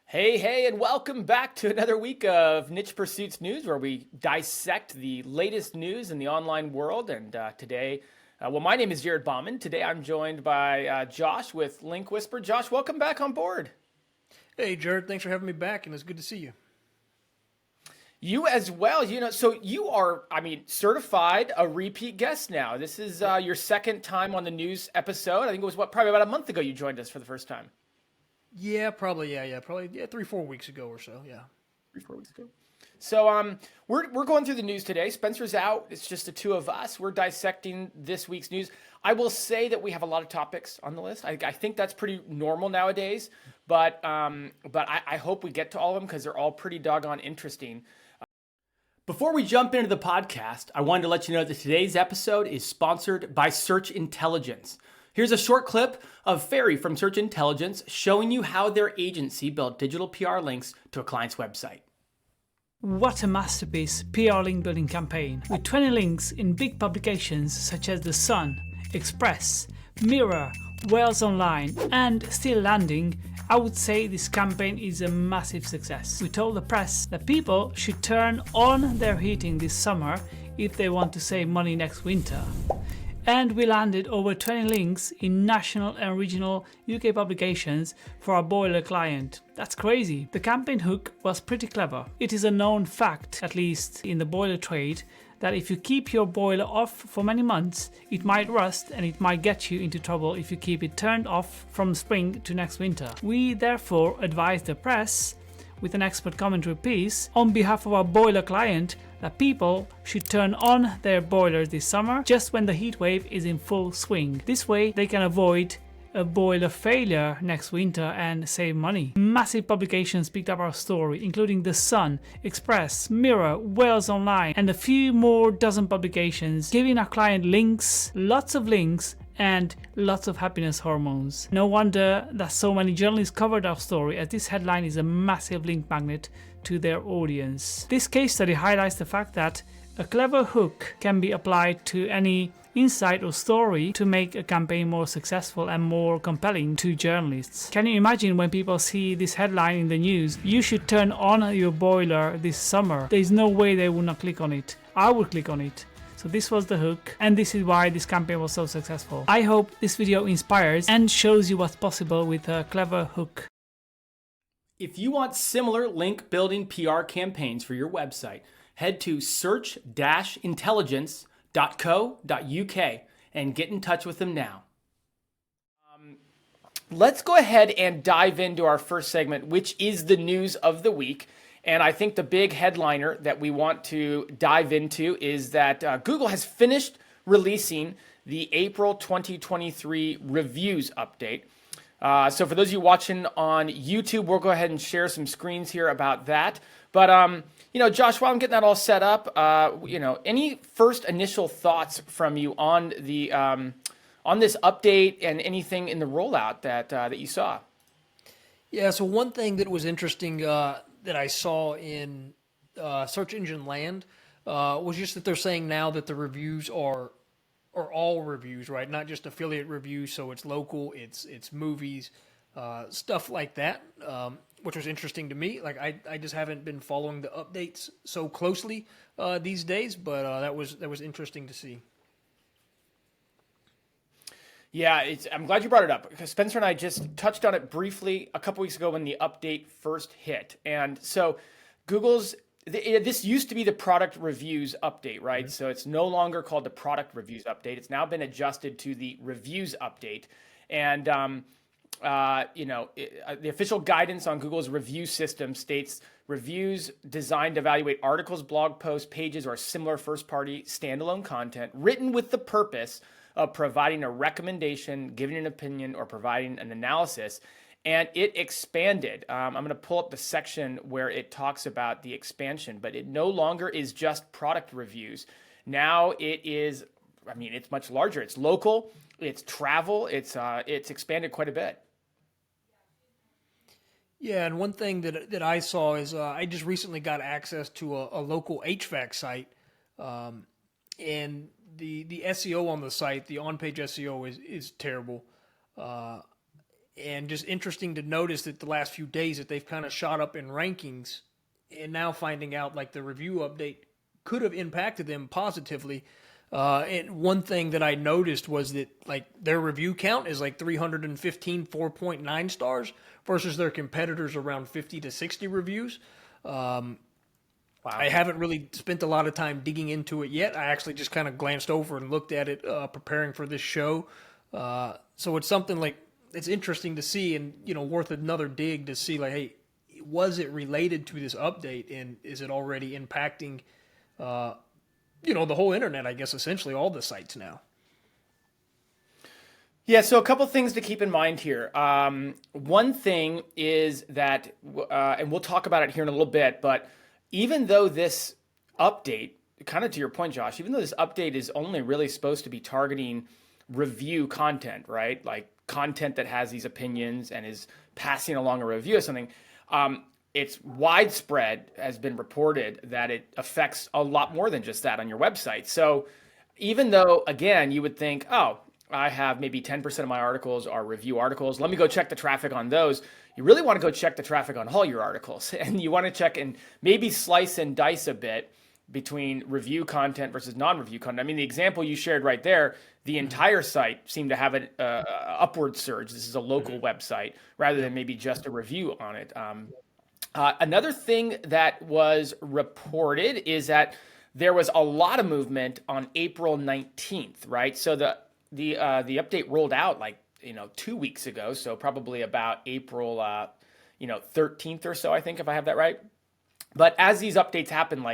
Hey, hey, and welcome back to another week of Niche Pursuits News, where we dissect the latest news in the online world. And today, my name is Jared Bauman. Today, I'm joined by Josh with Link Whisper. Josh, welcome back on board. Hey, Jared, thanks for having me back, and it's good to see you. You as well. So you are, certified a repeat guest now. This is your second time on the news episode. I think it was probably about a month ago you joined us for the first time. Yeah, probably, probably 3-4 weeks ago or so, yeah. 3-4 weeks ago. So we're going through the news today. Spencer's out. It's just the two of us. We're dissecting this week's news. I will say that we have a lot of topics on the list. I think that's pretty normal nowadays. But I hope we get to all of them because they're all pretty doggone interesting. Before we jump into the podcast, I wanted to let you know that today's episode is sponsored by Search Intelligence. Here's a short clip of Ferry from Search Intelligence showing you how their agency built digital PR links to a client's website. What a masterpiece PR link building campaign. With 20 links in big publications such as The Sun, Express, Mirror, Wales Online, and still landing, I would say this campaign is a massive success. We told the press that people should turn on their heating this summer if they want to save money next winter. And we landed over 20 links in national and regional UK publications for our boiler client. That's crazy. The campaign hook was pretty clever. It is a known fact, at least in the boiler trade, that if you keep your boiler off for many months, it might rust and it might get you into trouble if you keep it turned off from spring to next winter. We therefore advise the press, with an expert commentary piece, on behalf of our boiler client, that people should turn on their boilers this summer just when the heat wave is in full swing. This way they can avoid a boiler failure next winter and save money. Massive publications picked up our story, including The Sun, Express, Mirror, Wales Online, and a few more dozen publications, giving our client links, lots of links, and lots of happiness hormones. No wonder that so many journalists covered our story, as this headline is a massive link magnet to their audience. This case study highlights the fact that a clever hook can be applied to any insight or story to make a campaign more successful and more compelling to journalists. Can you imagine when people see this headline in the news, "You should turn on your boiler this summer"? There's no way they would not click on it. I would click on it. So this was the hook, and this is why this campaign was so successful. I hope this video inspires and shows you what's possible with a clever hook. If you want similar link building PR campaigns for your website, head to search-intelligence.co.uk and get in touch with them now. Let's go ahead and dive into our first segment, which is the news of the week. And I think the big headliner that we want to dive into is that Google has finished releasing the April 2023 reviews update. So for those of you watching on YouTube, we'll go ahead and share some screens here about that. But, Josh, while I'm getting that all set up, any first initial thoughts from you on the on this update and anything in the rollout that you saw? Yeah, so one thing that was interesting that I saw in search engine land was just that they're saying now that the reviews are all reviews, right? Not just affiliate reviews, so it's local, it's movies, stuff like that, which was interesting to me. Like I just haven't been following the updates so closely these days, but that was interesting to see. Yeah, I'm glad you brought it up because Spencer and I just touched on it briefly a couple weeks ago when the update first hit. And so this used to be the product reviews update, right? Mm-hmm. So it's no longer called the product reviews update. It's now been adjusted to the reviews update. And, the official guidance on Google's review system states reviews designed to evaluate articles, blog posts, pages, or similar first-party standalone content written with the purpose of providing a recommendation, giving an opinion, or providing an analysis. And it expanded. I'm going to pull up the section where it talks about the expansion, but it no longer is just product reviews. Now it is, it's much larger. It's local, it's travel, it's expanded quite a bit. Yeah, and one thing that I saw is I just recently got access to a local HVAC site, and the SEO on the site, the on-page SEO is terrible. And just interesting to notice that the last few days that they've kind of shot up in rankings, and now finding out like the review update could have impacted them positively. And one thing that I noticed was that like their review count is like 315 4.9 stars versus their competitors around 50 to 60 reviews. Wow. I haven't really spent a lot of time digging into it yet. I actually just kind of glanced over and looked at it preparing for this show. So it's something like it's interesting to see, and worth another dig to see like, hey, was it related to this update, and is it already impacting the whole internet, I guess, essentially all the sites now? Yeah, so a couple things to keep in mind here. One thing is that, and we'll talk about it here in a little bit, but even though this update, kind of to your point, Josh, even though this update is only really supposed to be targeting review content, right? Like content that has these opinions and is passing along a review of something, it's widespread, has been reported that it affects a lot more than just that on your website. So even though, again, you would think, oh, I have maybe 10% of my articles are review articles, let me go check the traffic on those. You really want to go check the traffic on all your articles. And you want to check and maybe slice and dice a bit between review content versus non-review content. I mean, the example you shared right there, the entire site seemed to have an upward surge. This is a local website rather than maybe just a review on it. Another thing that was reported is that there was a lot of movement on April 19th, right? So the update rolled out 2 weeks ago, so probably about April 13th or so, I think, if I have that right. But as these updates happen,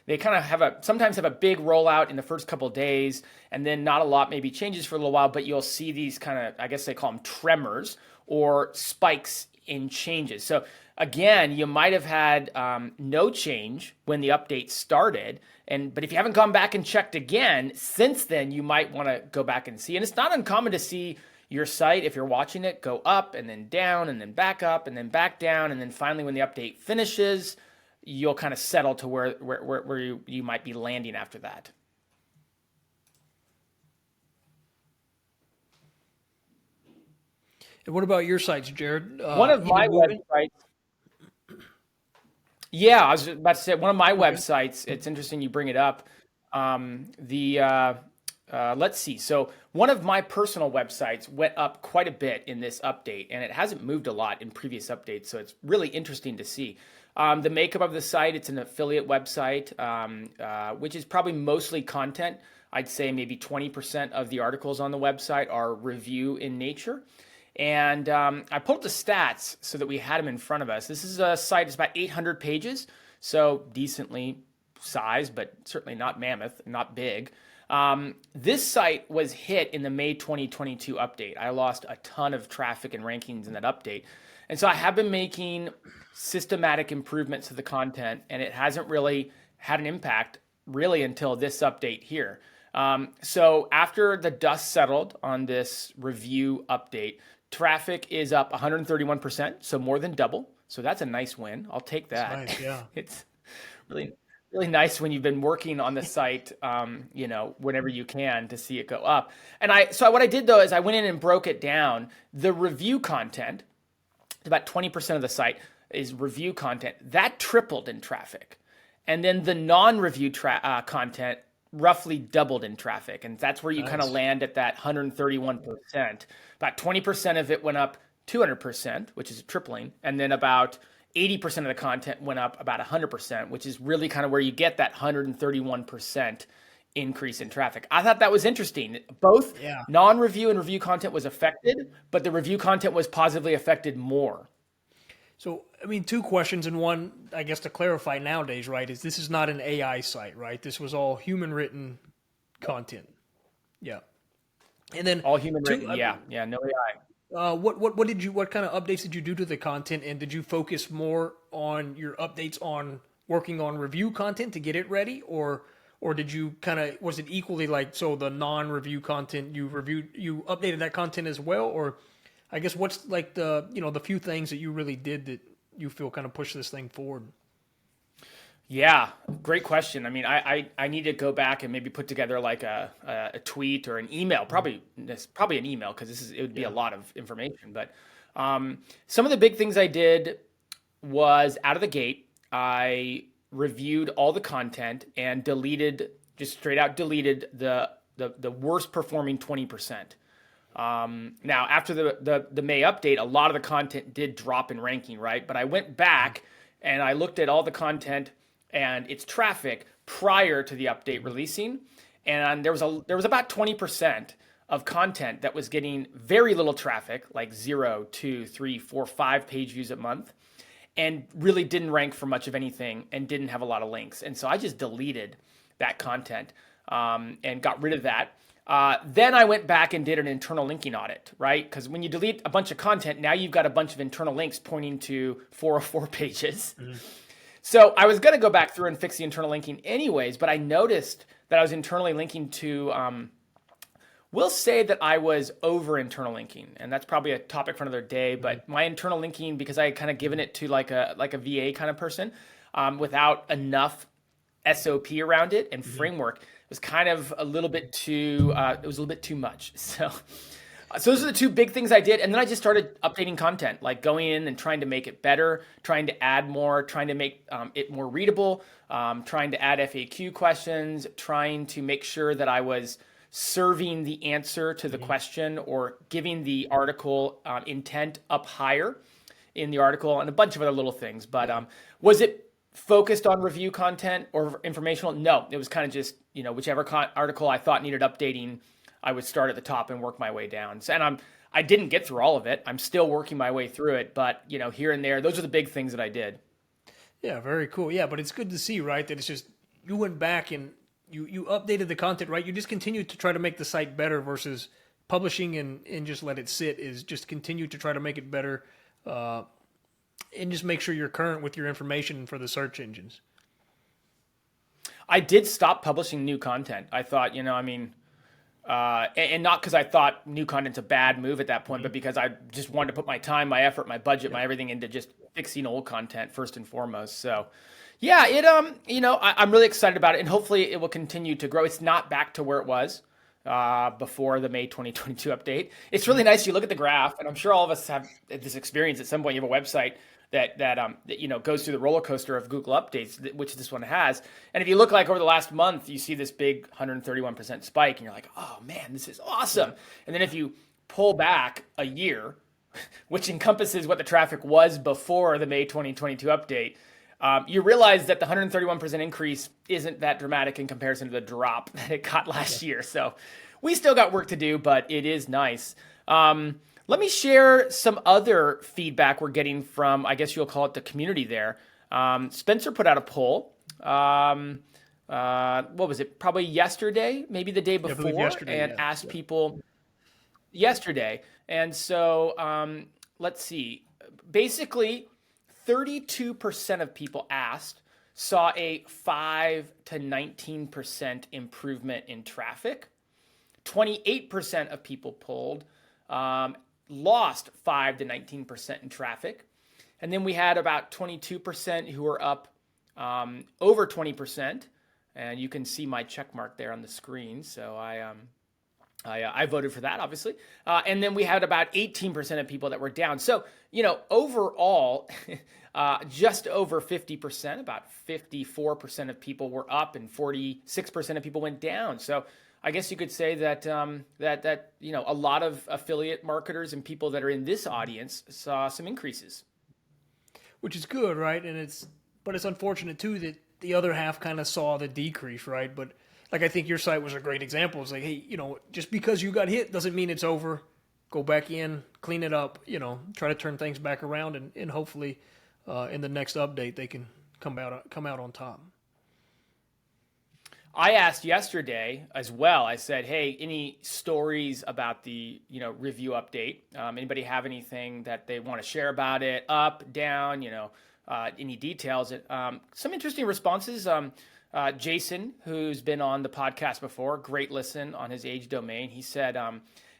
they kind of sometimes have a big rollout in the first couple of days, and then not a lot maybe changes for a little while, but you'll see these kind of, I guess they call them tremors or spikes in changes. So again, you might have had no change when the update started, but if you haven't gone back and checked again since then, you might want to go back and see. And it's not uncommon to see your site, if you're watching it, go up and then down and then back up and then back down, and then finally when the update finishes, you'll kind of settle to where you might be landing after that. And what about your sites, Jared? One of my websites. Yeah, I was about to say one of my websites. It's interesting you bring it up. Let's see. So one of my personal websites went up quite a bit in this update, and it hasn't moved a lot in previous updates. So it's really interesting to see. The makeup of the site, it's an affiliate website, which is probably mostly content. I'd say maybe 20% of the articles on the website are review in nature. And I pulled up the stats so that we had them in front of us. This is a site that's about 800 pages, so decently sized, but certainly not mammoth, not big. This site was hit in the May 2022 update. I lost a ton of traffic and rankings in that update. And so I have been making systematic improvements to the content, and it hasn't really had an impact really until this update here. So after the dust settled on this review update, traffic is up 131%, so more than double. So that's a nice win. I'll take that. That's nice, yeah. It's really, really nice when you've been working on the site, whenever you can to see it go up. And so what I did though is I went in and broke it down. The review content, about 20% of the site is review content. That tripled in traffic. And then the non-review content roughly doubled in traffic. And that's where you kind of land at that 131%. About 20% of it went up 200%, which is a tripling. And then about 80% of the content went up about 100%, which is really kind of where you get that 131% increase in traffic. I thought that was interesting. Both non-review and review content was affected, but the review content was positively affected more. So, I mean, two questions, and one, I guess, to clarify nowadays, right, is this is not an AI site, right? This was all human-written content. Yeah. And then all human-written, no AI. What kind of updates did you do to the content, and did you focus more on your updates on working on review content to get it ready, or did you was it equally so the non-review content you updated that content as well, or I guess what's the few things that you really did that you feel kind of pushed this thing forward? Yeah, great question. I mean, I need to go back and maybe put together like a tweet or an email, probably an email because it would be a Yeah. lot of information. But some of the big things I did was out of the gate, I reviewed all the content and just straight out deleted the worst performing 20%. Now, after the May update, a lot of the content did drop in ranking, right? But I went back and I looked at all the content and its traffic prior to the update releasing, and there was about 20% of content that was getting very little traffic, like 0, 2, 3, 4, 5 page views a month, and really didn't rank for much of anything and didn't have a lot of links. And so I just deleted that content and got rid of that. Then I went back and did an internal linking audit, right? Because when you delete a bunch of content, now you've got a bunch of internal links pointing to 404 pages. So I was going to go back through and fix the internal linking anyways, but I noticed that I was internally linking to, we'll say that I was over internal linking, and that's probably a topic for another day, but my internal linking, because I had kind of given it to like a VA kind of person without enough SOP around it and framework, was kind of a little bit too, it was a little bit too much. So those are the two big things I did. And then I just started updating content, like going in and trying to make it better, trying to add more, trying to make it more readable, trying to add FAQ questions, trying to make sure that I was serving the answer to the question or giving the article intent up higher in the article, and a bunch of other little things. But was it focused on review content or informational? No, it was kind of just, whichever article I thought needed updating, I would start at the top and work my way down. So, and I didn't get through all of it. I'm still working my way through it, but here and there, those are the big things that I did. Yeah, very cool. Yeah, but it's good to see, right, that it's just you went back and you updated the content, right? You just continued to try to make the site better versus publishing and just let it sit, is just continue to try to make it better and just make sure you're current with your information for the search engines. I did stop publishing new content. I thought, and not because I thought new content's a bad move at that point, but because I just wanted to put my time, my effort, my budget, my everything into just fixing old content first and foremost. So yeah, I'm really excited about it, and hopefully it will continue to grow. It's not back to where it was before the May 2022 update. It's really nice. You look at the graph, and I'm sure all of us have this experience at some point. You have a website that goes through the roller coaster of Google updates, which this one has. And if you look like over the last month, you see this big 131% spike, and you're like, oh man, this is awesome. And then if you pull back a year, which encompasses what the traffic was before the May 2022 update, you realize that the 131% increase isn't that dramatic in comparison to the drop that it got last year. So we still got work to do, but it is nice. Let me share some other feedback we're getting from, I guess you'll call it the community there. Spencer put out a poll. What was it? Probably yesterday, maybe the day before, and asked people yesterday. And so let's see. Basically, 32% of people asked saw a 5 to 19% improvement in traffic. 28% of people polled lost 5 to 19% in traffic. And then we had about 22% who were up over 20%. And you can see my check mark there on the screen. So I voted for that, obviously. And then we had about 18% of people that were down. So, overall, just over 50%, about 54% of people were up and 46% of people went down. So I guess you could say that a lot of affiliate marketers and people that are in this audience saw some increases, which is good, right? But it's unfortunate too that the other half kind of saw the decrease, right? But like I think your site was a great example. It's like, hey, just because you got hit doesn't mean it's over. Go back in, clean it up, try to turn things back around, and hopefully in the next update they can come out on top. I asked yesterday as well. I said, hey, any stories about the review update? Anybody have anything that they want to share about it? Up, down, any details? Some interesting responses. Jason, who's been on the podcast before, great listen on his age domain. He said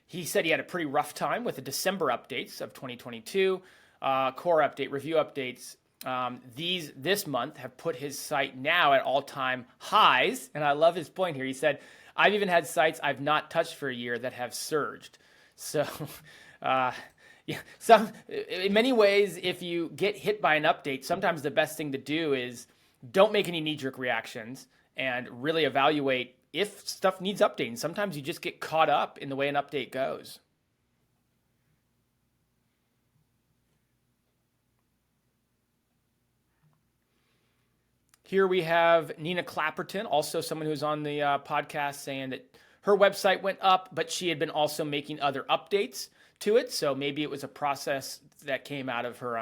he had a pretty rough time with the December updates of 2022, core update, review updates. this month have put his site now at all-time highs. And I love his point here. He said, I've even had sites I've not touched for a year that have surged. So, yeah, in many ways, if you get hit by an update, sometimes the best thing to do is don't make any knee-jerk reactions and really evaluate if stuff needs updating. Sometimes you just get caught up in the way an update goes. Here we have Nina Clapperton, also someone who's on the podcast, saying that her website went up, but she had been also making other updates to it. So maybe it was a process that came out of her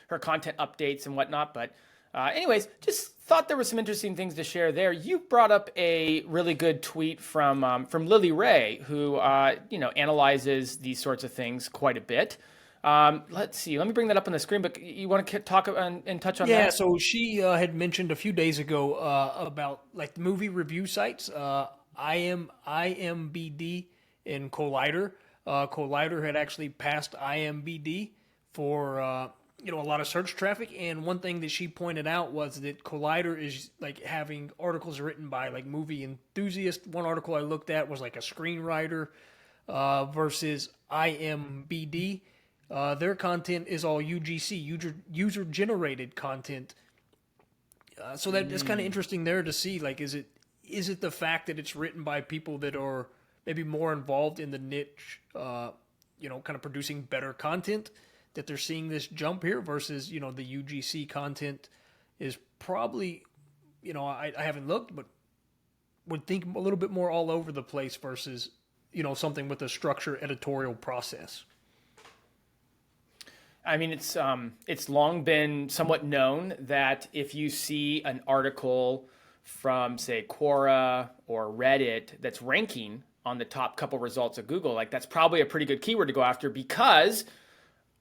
her content updates and whatnot. But anyways, just thought there were some interesting things to share there. You brought up a really good tweet from Lily Ray, who analyzes these sorts of things quite a bit. Let's see. Let me bring that up on the screen. But you want to talk and touch on that? Yeah. So she had mentioned a few days ago about like the movie review sites, IMBD and Collider. Collider had actually passed IMBD for a lot of search traffic, and one thing that she pointed out was that Collider is like having articles written by like movie enthusiasts. One article I looked at was like a screenwriter versus IMBD. Their content is all UGC, user generated content. So that is kind of interesting there to see, like, is it the fact that it's written by people that are maybe more involved in the niche, kind of producing better content, that they're seeing this jump here versus, the UGC content is probably, I haven't looked, but would think a little bit more all over the place versus, something with a structured editorial process. I mean, it's long been somewhat known that if you see an article from, say, Quora or Reddit that's ranking on the top couple results of Google, like that's probably a pretty good keyword to go after, because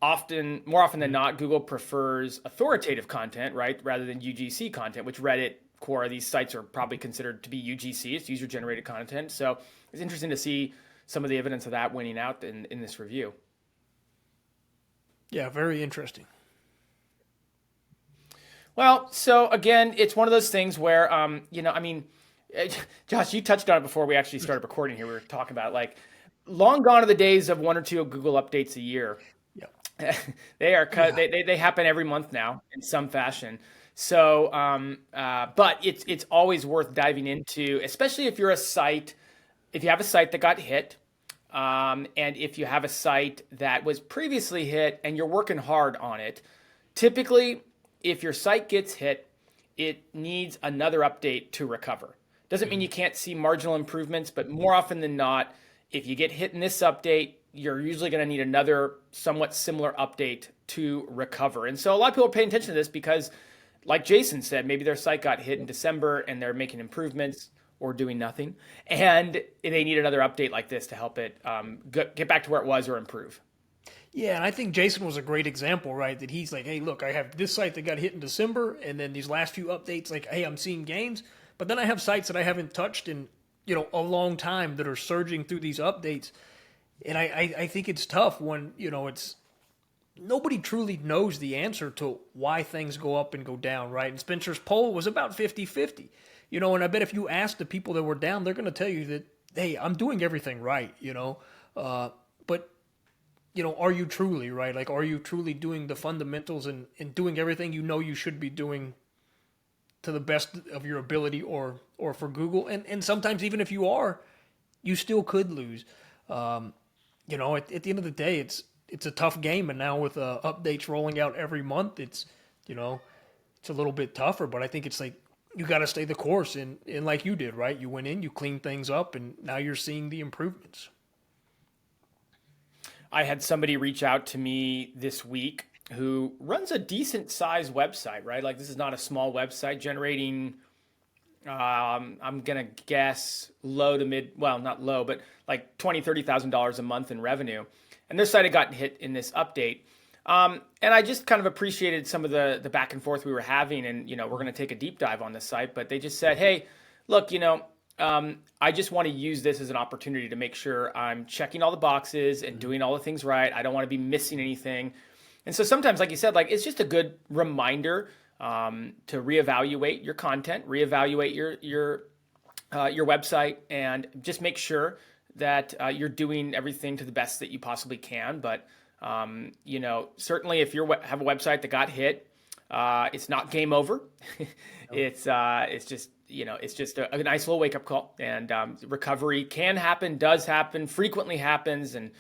more often than not, Google prefers authoritative content, right, rather than UGC content, which Reddit, Quora, these sites are probably considered to be UGC. It's user-generated content. So it's interesting to see some of the evidence of that winning out in this review. Yeah, very interesting. Well, so again, it's one of those things where, Josh, you touched on it before we actually started recording here. We were talking about, like, long gone are the days of 1 or 2 Google updates a year. Yeah. They are cut. Yeah. They happen every month now in some fashion. So, but it's always worth diving into, especially if you have a site that got hit. And if you have a site that was previously hit and you're working hard on it, typically, if your site gets hit, it needs another update to recover. Doesn't mean you can't see marginal improvements, but more often than not, if you get hit in this update, you're usually going to need another somewhat similar update to recover. And so a lot of people are paying attention to this because, like Jason said, maybe their site got hit in December and they're making improvements or doing nothing, and they need another update like this to help it get back to where it was or improve. Yeah, and I think Jason was a great example, right? That he's like, hey, look, I have this site that got hit in December, and then these last few updates, like, hey, I'm seeing gains, but then I have sites that I haven't touched in, a long time that are surging through these updates, and I think it's tough when, it's nobody truly knows the answer to why things go up and go down, right? And Spencer's poll was about 50-50. And I bet if you ask the people that were down, they're going to tell you that, hey, I'm doing everything right, but, are you truly, right? Like, are you truly doing the fundamentals and doing everything you should be doing to the best of your ability or for Google? And sometimes even if you are, you still could lose. At the end of the day, it's a tough game. And now with updates rolling out every month, it's a little bit tougher, but I think it's like, you got to stay the course, and like you did, right? You went in, you cleaned things up, and now you're seeing the improvements. I had somebody reach out to me this week who runs a decent sized website, right? Like, this is not a small website, generating, I'm going to guess low to mid, well, not low, but like $20,000, $30,000 a month in revenue. And their site had gotten hit in this update. And I just kind of appreciated some of the back and forth we were having, and, we're going to take a deep dive on this site, but they just said, hey, look, I just want to use this as an opportunity to make sure I'm checking all the boxes and doing all the things right. I don't want to be missing anything. And so sometimes, like you said, like it's just a good reminder to reevaluate your content, reevaluate your website, and just make sure that you're doing everything to the best that you possibly can. But certainly if you have a website that got hit, it's not game over. It's just a nice little wake up call, and recovery can happen, does happen, frequently happens, and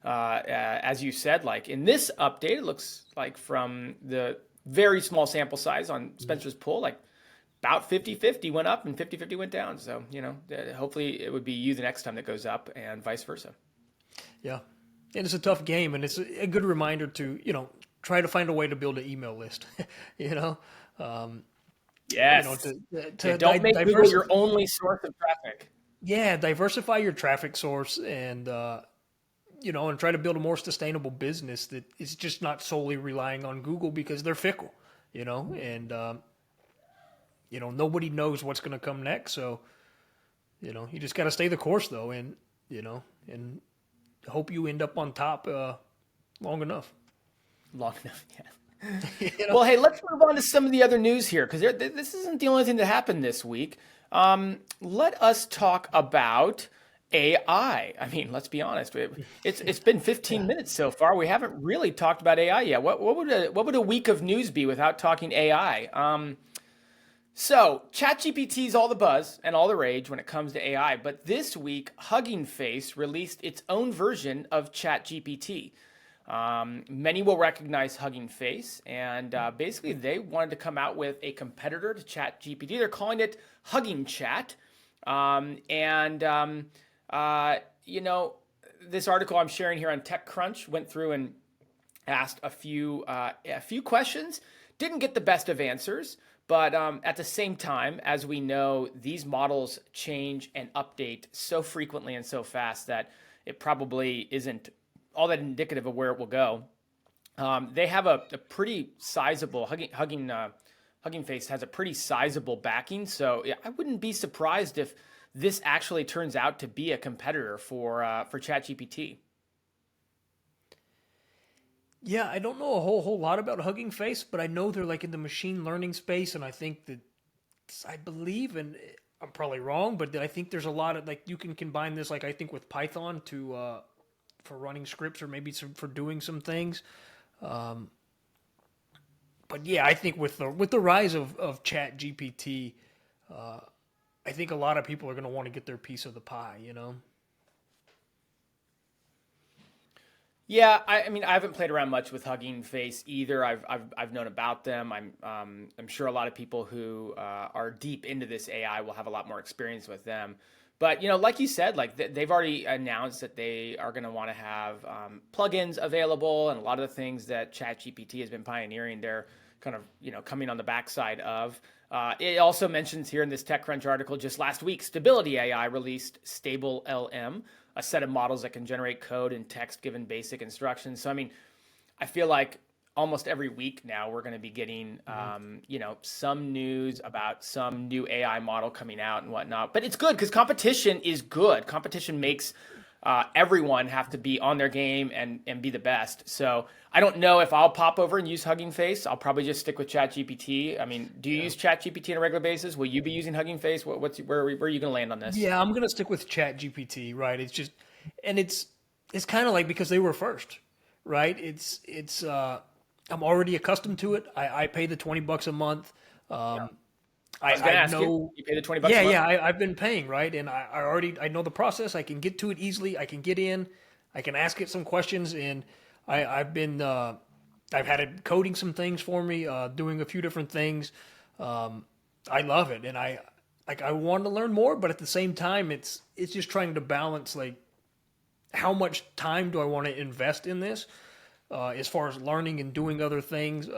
as you said, like in this update, it looks like from the very small sample size on Spencer's poll, like about 50-50 went up and 50-50 went down. So, hopefully it would be you the next time that goes up and vice versa. Yeah. And it's a tough game, and it's a good reminder to, try to find a way to build an email list, Yes. Don't make Google your only source of traffic. Yeah, diversify your traffic source and, and try to build a more sustainable business that is just not solely relying on Google because they're fickle, and, nobody knows what's going to come next. So, you just got to stay the course though. And, and hope you end up on top long enough. Long enough, yeah. Well, hey, let's move on to some of the other news here, because this isn't the only thing that happened this week. Let us talk about AI. I mean, let's be honest. It's been 15 minutes so far. We haven't really talked about AI yet. What would a week of news be without talking AI? So ChatGPT is all the buzz and all the rage when it comes to AI. But this week, Hugging Face released its own version of ChatGPT. Many will recognize Hugging Face, and basically they wanted to come out with a competitor to ChatGPT. They're calling it Hugging Chat. This article I'm sharing here on TechCrunch went through and asked a few questions. Didn't get the best of answers, but at the same time, as we know, these models change and update so frequently and so fast that it probably isn't all that indicative of where it will go. They have a pretty sizable Hugging Face has a pretty sizable backing, so yeah, I wouldn't be surprised if this actually turns out to be a competitor for ChatGPT. Yeah, I don't know a whole lot about Hugging Face, but I know they're like in the machine learning space, and I think that I believe, and I'm probably wrong, but I think there's a lot of like you can combine this like I think with Python to for running scripts or maybe for doing some things. But yeah, I think with the rise of ChatGPT, I think a lot of people are going to want to get their piece of the pie, Yeah, I mean, I haven't played around much with Hugging Face either. I've known about them. I'm sure a lot of people who are deep into this AI will have a lot more experience with them. But like you said, like they've already announced that they are going to want to have plugins available, and a lot of the things that ChatGPT has been pioneering, they're kind of coming on the backside of. It also mentions here in this TechCrunch article just last week, Stability AI released Stable LM, a set of models that can generate code and text given basic instructions. So I mean, I feel like almost every week now we're going to be getting some news about some new AI model coming out and whatnot. But it's good because competition is good. Competition makes everyone have to be on their game and be the best. So I don't know if I'll pop over and use Hugging Face. I'll probably just stick with ChatGPT. I mean, do you use ChatGPT on a regular basis? Will you be using Hugging Face? Where are you going to land on this? Yeah, I'm going to stick with ChatGPT, right? It's just, and it's kind of like because they were first, right? It's I'm already accustomed to it. I pay the $20 a month. I know you pay the $20 a month. Yeah, I've been paying, right? And I know the process. I can get to it easily. I can get in. I can ask it some questions, and I've had it coding some things for me, doing a few different things. I love it, and I want to learn more, but at the same time, it's just trying to balance like how much time do I want to invest in this, as far as learning and doing other things.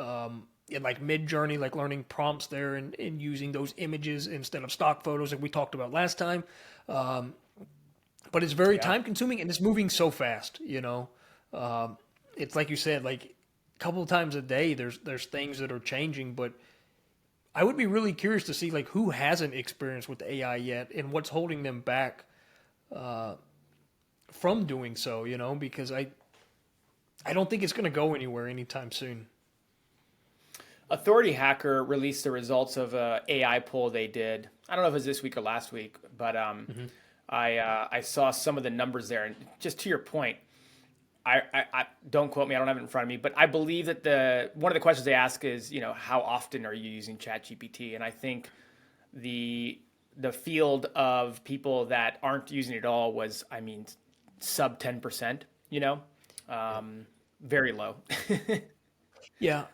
In like mid-journey, like learning prompts there and using those images instead of stock photos like we talked about last time. But it's very time consuming and it's moving so fast, it's like you said, like a couple of times a day, there's things that are changing, but I would be really curious to see like who hasn't experienced with AI yet and what's holding them back, from doing so, because I don't think it's going to go anywhere anytime soon. Authority Hacker released the results of a AI poll they did. I don't know if it was this week or last week, but I saw some of the numbers there. And just to your point, I don't quote me, I don't have it in front of me, but I believe that one of the questions they ask is, how often are you using ChatGPT? And I think the field of people that aren't using it at all was, sub 10%, very low. Yeah,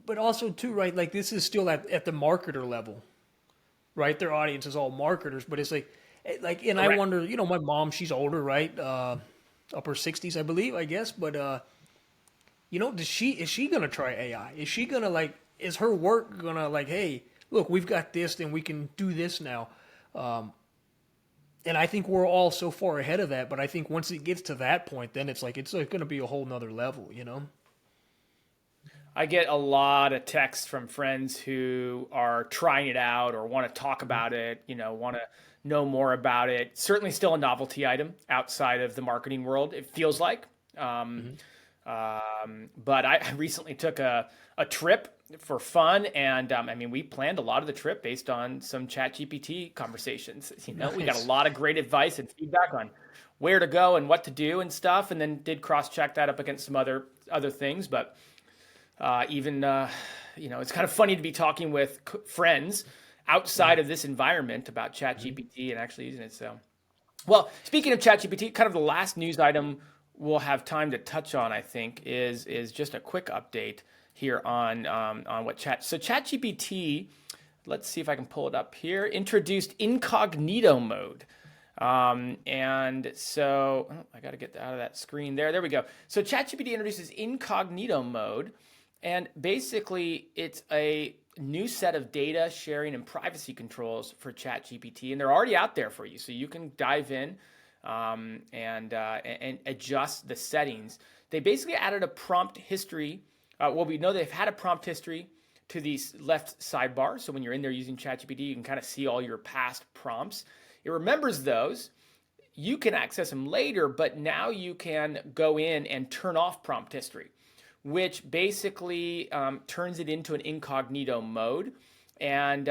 but also too, right? Like this is still at the marketer level, right? Their audience is all marketers, but it's and Correct. I wonder, my mom, she's older, right? Upper 60s, I believe, I guess. But is she gonna try AI? Is she gonna is her work gonna hey, look, we've got this, and we can do this now. And I think we're all so far ahead of that. But I think once it gets to that point, then it's going to be a whole nother level, I get a lot of texts from friends who are trying it out or want to talk about it, want to know more about it. Certainly still a novelty item outside of the marketing world, it feels like. But I recently took a trip for fun, and we planned a lot of the trip based on some ChatGPT conversations. Nice. We got a lot of great advice and feedback on where to go and what to do and stuff, and then did cross-check that up against some other things. But it's kind of funny to be talking with friends outside of this environment about ChatGPT and actually using it. So, well, speaking of ChatGPT, kind of the last news item we'll have time to touch on, I think, is just a quick update here on what ChatGPT. Let's see if I can pull it up here. Introduced Incognito mode. And so I got to get out of that screen there. There we go. So ChatGPT introduces Incognito mode. And basically, it's a new set of data sharing and privacy controls for ChatGPT, and they're already out there for you. So you can dive in and adjust the settings. They basically added a prompt history. We know they've had a prompt history to the left sidebar. So when you're in there using ChatGPT, you can kind of see all your past prompts. It remembers those. You can access them later, but now you can go in and turn off prompt history, which basically turns it into an incognito mode and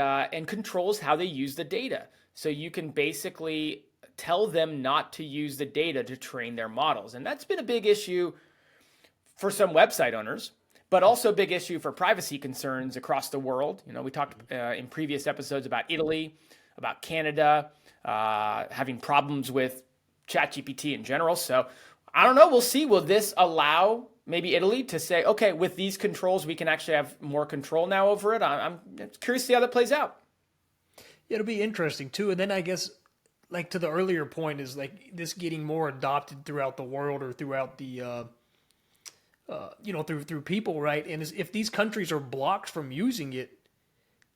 controls how they use the data. So you can basically tell them not to use the data to train their models. And that's been a big issue for some website owners, but also a big issue for privacy concerns across the world. We talked in previous episodes about Italy, about Canada, having problems with ChatGPT in general. So I don't know, we'll see. Will this allow maybe Italy to say, okay, with these controls, we can actually have more control now over it? I'm curious to see how that plays out. It'll be interesting too. And then I guess, to the earlier point, is this getting more adopted throughout the world or throughout the, through people, right? And if these countries are blocked from using it,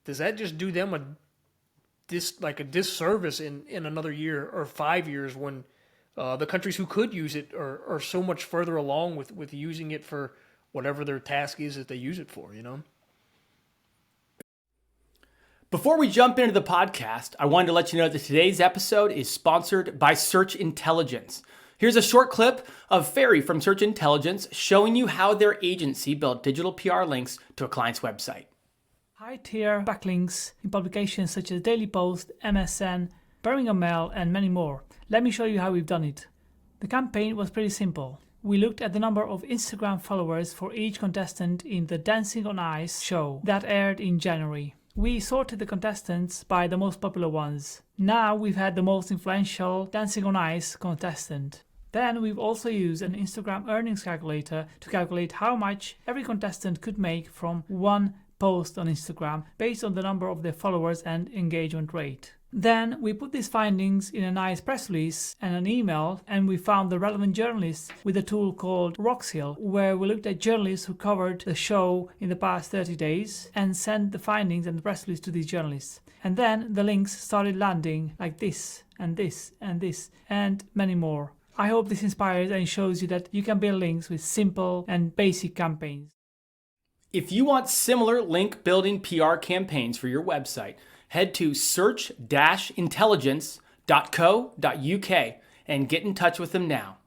does that just do them a disservice in another year or 5 years when the countries who could use it are so much further along with using it for whatever their task is that they use it for, Before we jump into the podcast, I wanted to let you know that today's episode is sponsored by Search Intelligence. Here's a short clip of Ferry from Search Intelligence showing you how their agency built digital PR links to a client's website. High-tier backlinks in publications such as Daily Post, MSN, Birmingham Mail, and many more. Let me show you how we've done it. The campaign was pretty simple. We looked at the number of Instagram followers for each contestant in the Dancing on Ice show that aired in January. We sorted the contestants by the most popular ones. Now we've had the most influential Dancing on Ice contestant. Then we've also used an Instagram earnings calculator to calculate how much every contestant could make from one post on Instagram based on the number of their followers and engagement rate. Then we put these findings in a nice press release and an email, and we found the relevant journalists with a tool called Roxhill, where we looked at journalists who covered the show in the past 30 days and sent the findings and the press release to these journalists. And then the links started landing like this and this and this and many more. I hope this inspires and shows you that you can build links with simple and basic campaigns. If you want similar link building PR campaigns for your website, head to search-intelligence.co.uk and get in touch with them now.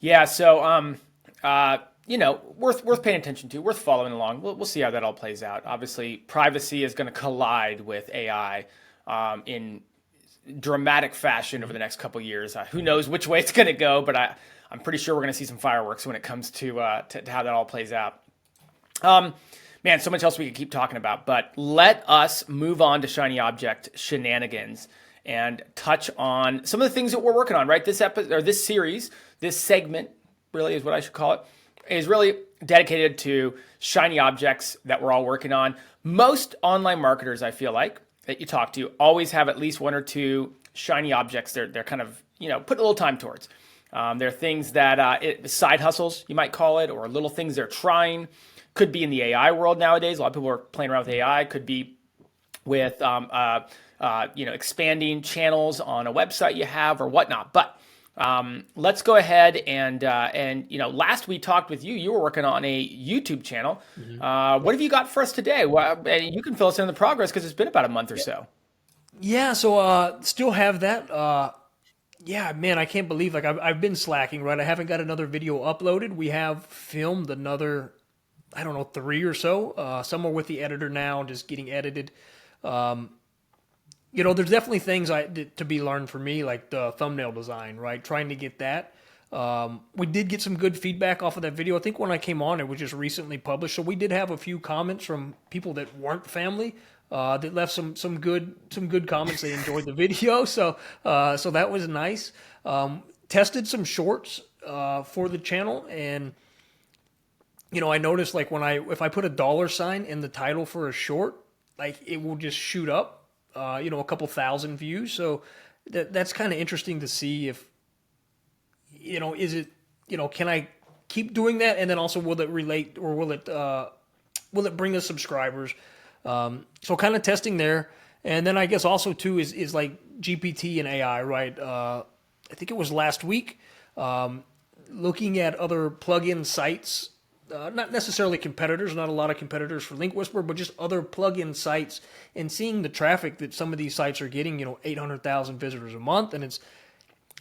Yeah, so worth paying attention to, worth following along. We'll see how that all plays out. Obviously, privacy is going to collide with AI in dramatic fashion over the next couple of years. Who knows which way it's going to go, but I'm pretty sure we're going to see some fireworks when it comes to how that all plays out. Man, so much else we could keep talking about, but let us move on to shiny object shenanigans and touch on some of the things that we're working on. Right, this episode or this series, this segment, really is what I should call it, is really dedicated to shiny objects that we're all working on. Most online marketers, I feel like, that you talk to always have at least one or two shiny objects they're kind of, putting a little time towards. They're things that side hustles, you might call it, or little things they're trying. Could be in the AI world nowadays. A lot of people are playing around with AI. Could be with expanding channels on a website you have or whatnot. But let's go ahead and last we talked with you, you were working on a YouTube channel. What have you got for us today? Well, you can fill us in on the progress because it's been about a month or so. Yeah, so still have that. Yeah, man, I can't believe I've been slacking, right? I haven't got another video uploaded. We have filmed another, I don't know, 3 or so. Some are with the editor now, just getting edited. There's definitely things to be learned for me, like the thumbnail design, right? Trying to get that. We did get some good feedback off of that video. I think when I came on, it was just recently published. So we did have a few comments from people that weren't family that left some good comments. They enjoyed the video, so that was nice. Tested some shorts for the channel, and I noticed like if I put a $sign in the title for a short, like it will just shoot up. A couple thousand views. So that's kind of interesting to see if, is it, can I keep doing that? And then also will it relate or will it bring us subscribers? So kind of testing there. And then I guess also too is like GPT and AI, right? I think it was last week, looking at other plugin sites, not necessarily competitors, not a lot of competitors for Link Whisper, but just other plugin sites, and seeing the traffic that some of these sites are getting, 800,000 visitors a month. And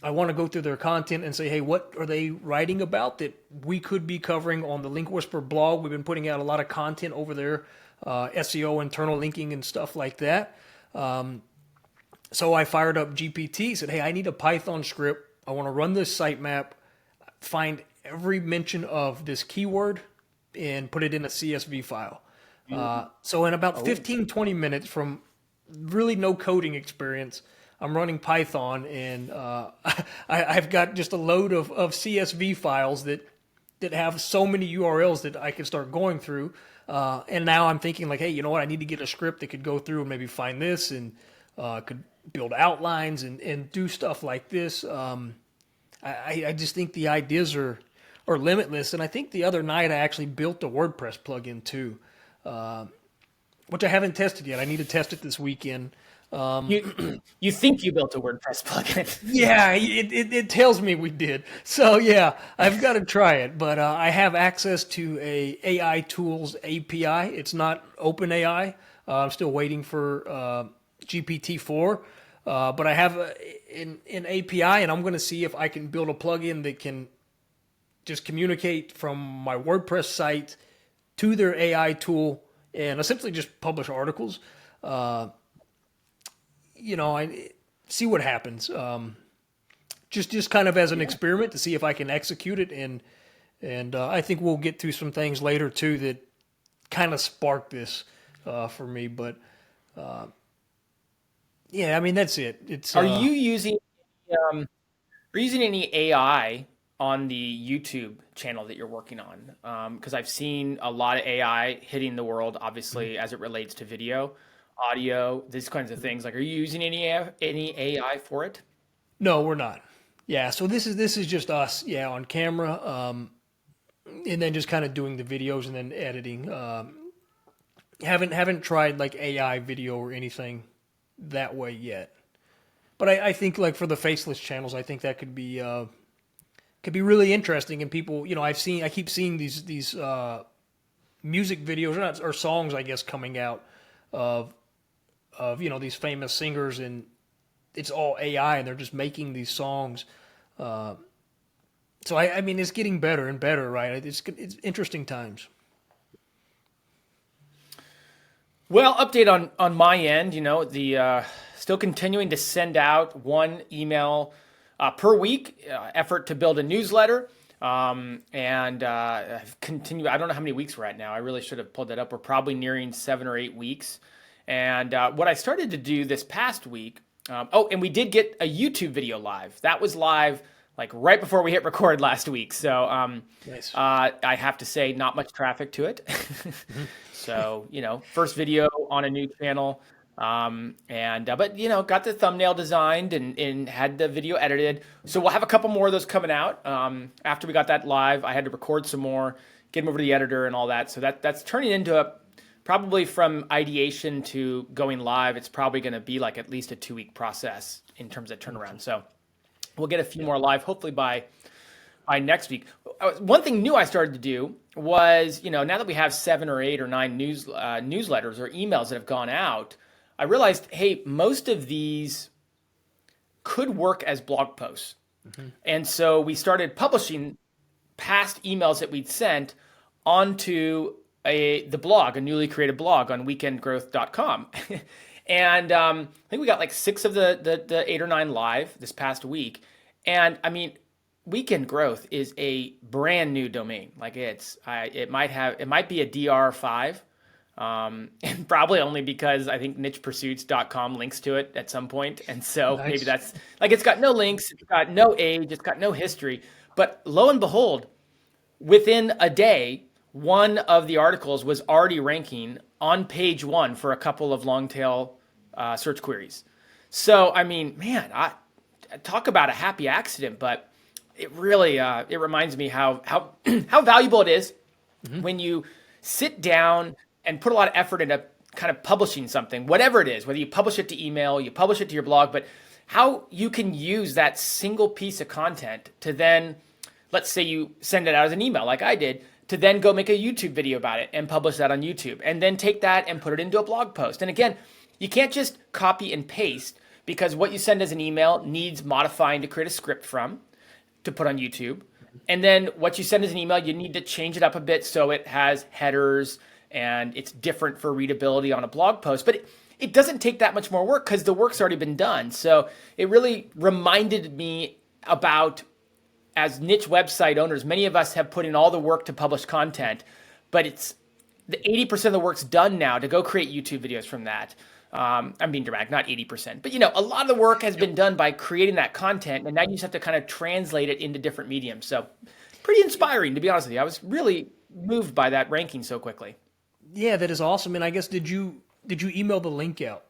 I want to go through their content and say, hey, what are they writing about that we could be covering on the Link Whisper blog? We've been putting out a lot of content over there, SEO, internal linking and stuff like that. So I fired up GPT, said, hey, I need a Python script. I want to run this sitemap, find every mention of this keyword and put it in a CSV file. So in about 15, 20 minutes from really no coding experience, I'm running Python, and I've got just a load of CSV files that have so many URLs that I can start going through. And now I'm thinking like, hey, you know what? I need to get a script that could go through and maybe find this and could build outlines and do stuff like this. I just think the ideas are limitless. And I think the other night I actually built a WordPress plugin too, which I haven't tested yet. I need to test it this weekend. You think you built a WordPress plugin? Yeah, it tells me we did. So yeah, I've got to try it. But I have access to a AI tools API. It's not OpenAI. I'm still waiting for GPT-4. But I have an API, and I'm going to see if I can build a plugin that can just communicate from my WordPress site to their AI tool and essentially just publish articles. I see what happens. Just kind of as an experiment to see if I can execute it, and I think we'll get to some things later too that kind of spark this for me. But yeah, I mean that's it. It's Are you using any AI on the YouTube channel that you're working on? Because I've seen a lot of AI hitting the world, obviously, as it relates to video, audio, these kinds of things. Like, are you using any AI for it? No, we're not. Yeah, so this is just us, on camera, and then just kind of doing the videos and then editing. Haven't tried like AI video or anything that way yet. But I think like for the faceless channels, I think that could be really interesting. And people, I keep seeing these music videos or songs, I guess, coming out of these famous singers, and it's all AI, and they're just making these songs. So I mean, it's getting better and better, right? It's interesting times. Well, update on my end, the still continuing to send out one email per week, effort to build a newsletter. And I've continued, I don't know how many weeks we're at now. I really should have pulled that up. We're probably nearing 7 or 8 weeks. And what I started to do this past week, and we did get a YouTube video live. That was live like right before we hit record last week. So Nice. I have to say, not much traffic to it. So, first video on a new channel. But got the thumbnail designed and had the video edited. So we'll have a couple more of those coming out. After we got that live, I had to record some more, get them over to the editor and all that. So that's turning into probably from ideation to going live. It's probably going to be like at least a 2-week process in terms of turnaround. So we'll get a few more live, hopefully by next week. One thing new I started to do was, now that we have 7 or 8 or 9 newsletters or emails that have gone out, I realized, hey, most of these could work as blog posts. Mm-hmm. And so we started publishing past emails that we'd sent onto the blog, a newly created blog on weekendgrowth.com. And I think we got like 6 of the 8 or 9 live this past week. And I mean, Weekend Growth is a brand new domain. Like it might be a DR5. And probably only because I think nichepursuits.com links to it at some point. And so Nice. maybe that's like, it's got no links, it's got no age, it's got no history, but lo and behold, within a day, one of the articles was already ranking on page 1 for a couple of long tail search queries. So, I mean, man, I talk about a happy accident, but it really, it reminds me how valuable it is when you sit down and put a lot of effort into kind of publishing something, whatever it is, whether you publish it to email, you publish it to your blog, but how you can use that single piece of content to then, let's say you send it out as an email like I did, to then go make a YouTube video about it and publish that on YouTube, and then take that and put it into a blog post. And again, you can't just copy and paste, because what you send as an email needs modifying to create a script from, to put on YouTube. And then what you send as an email, you need to change it up a bit so it has headers and it's different for readability on a blog post. But it doesn't take that much more work because the work's already been done. So it really reminded me about, as niche website owners, many of us have put in all the work to publish content, but it's the 80% of the work's done now to go create YouTube videos from that. I'm being dramatic, not 80%, but a lot of the work has been done by creating that content, and now you just have to kind of translate it into different mediums. So pretty inspiring, to be honest with you. I was really moved by that ranking so quickly. Yeah, that is awesome. And I guess did you email the link out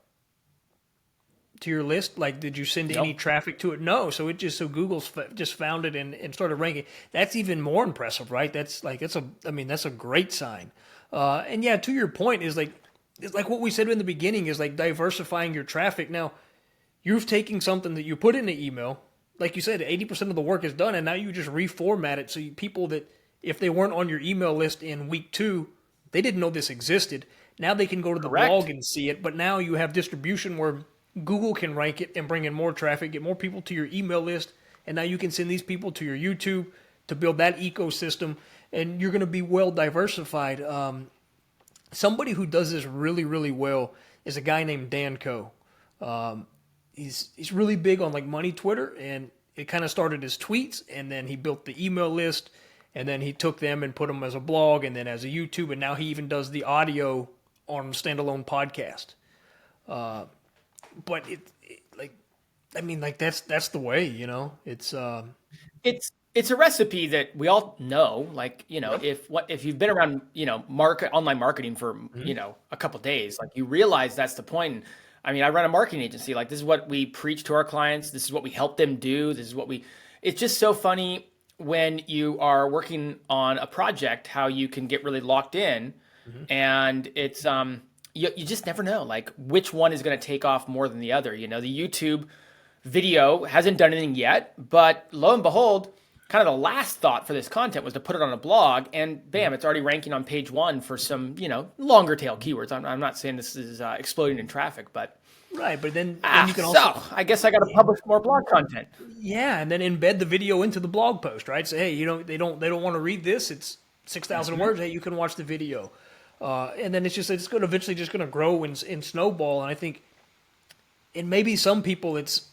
to your list? Like, did you send any traffic to it? No. So Google's just found it and started ranking. That's even more impressive, right? That's a great sign. And yeah, to your point is it's like what we said in the beginning is like diversifying your traffic. Now, you've taken something that you put in the email, like you said, 80% of the work is done, and now you just reformat it so people that, if they weren't on your email list in week 2, they didn't know this existed. Now they can go to the blog and see it, but now you have distribution where Google can rank it and bring in more traffic, get more people to your email list, and now you can send these people to your YouTube to build that ecosystem, and you're going to be well diversified. Somebody who does this really, really well is a guy named Dan Coe. He's really big on like money Twitter, and it kind of started as tweets, and then he built the email list, and then he took them and put them as a blog, and then as a YouTube, and now he even does the audio on standalone podcast. But that's the way, It's a recipe that we all know. Like, if you've been around, online marketing for, a couple of days, like you realize that's the point. I mean, I run a marketing agency. Like, this is what we preach to our clients. This is what we help them do. It's just so funny when you are working on a project, how you can get really locked in, and it's, you just never know, like, which one is going to take off more than the other. The YouTube video hasn't done anything yet, but lo and behold, kind of the last thought for this content was to put it on a blog, and bam, it's already ranking on page 1 for some, longer tail keywords. I'm not saying this is exploding in traffic, but Right, but then you can also, so I guess I got to publish more blog content. yeah, and then embed the video into the blog post, right? Say, hey, they don't want to read this. It's 6,000 words. Hey, you can watch the video, and then it's going to eventually just going to grow and snowball. And I think, and maybe some people it's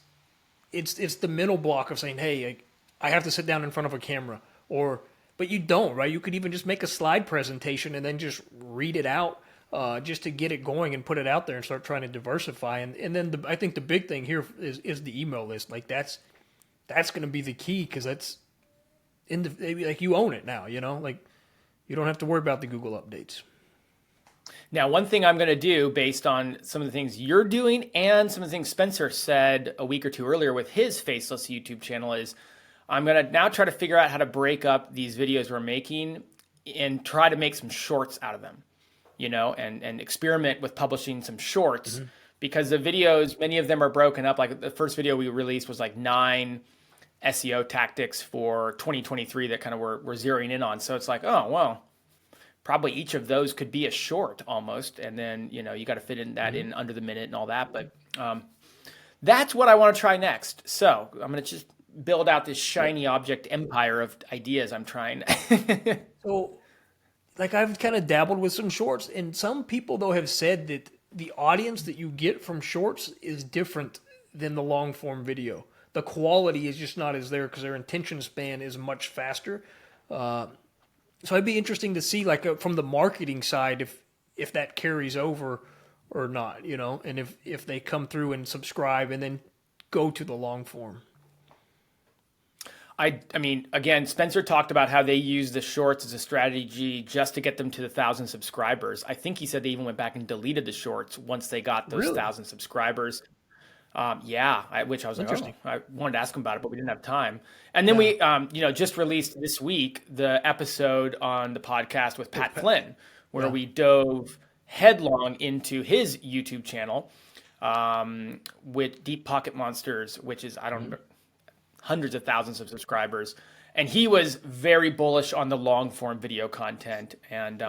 the mental block of saying, hey, I have to sit down in front of a camera, but you don't, right? You could even just make a slide presentation and then just read it out. Just to get it going and put it out there and start trying to diversify. And then I think the big thing here is the email list. Like that's going to be the key, because that's like you own it now, like you don't have to worry about the Google updates. Now, one thing I'm going to do based on some of the things you're doing and some of the things Spencer said a week or two earlier with his faceless YouTube channel is I'm going to now try to figure out how to break up these videos we're making and try to make some shorts out of them. And experiment with publishing some shorts, because the videos, many of them are broken up. Like the first video we released was like 9 SEO tactics for 2023 that kind of we're zeroing in on. So it's like, oh, well, probably each of those could be a short almost. And then, you got to fit in that in under the minute and all that. But that's what I want to try next. So I'm going to just build out this shiny object empire of ideas I'm trying. So, like, I've kind of dabbled with some shorts, and some people, though, have said that the audience that you get from shorts is different than the long form video. The quality is just not as there because their attention span is much faster. So it'd be interesting to see, like, from the marketing side, if that carries over or not, and if they come through and subscribe and then go to the long form. I mean, again, Spencer talked about how they use the shorts as a strategy just to get them to the 1,000 subscribers. I think he said they even went back and deleted the shorts once they got those 1,000 subscribers. Which I was like, oh, I wanted to ask him about it, but we didn't have time. And then we, just released this week the episode on the podcast with Pat Flynn, where we dove headlong into his YouTube channel with Deep Pocket Monsters, which is, I don't remember, hundreds of thousands of subscribers, and he was very bullish on the long form video content. And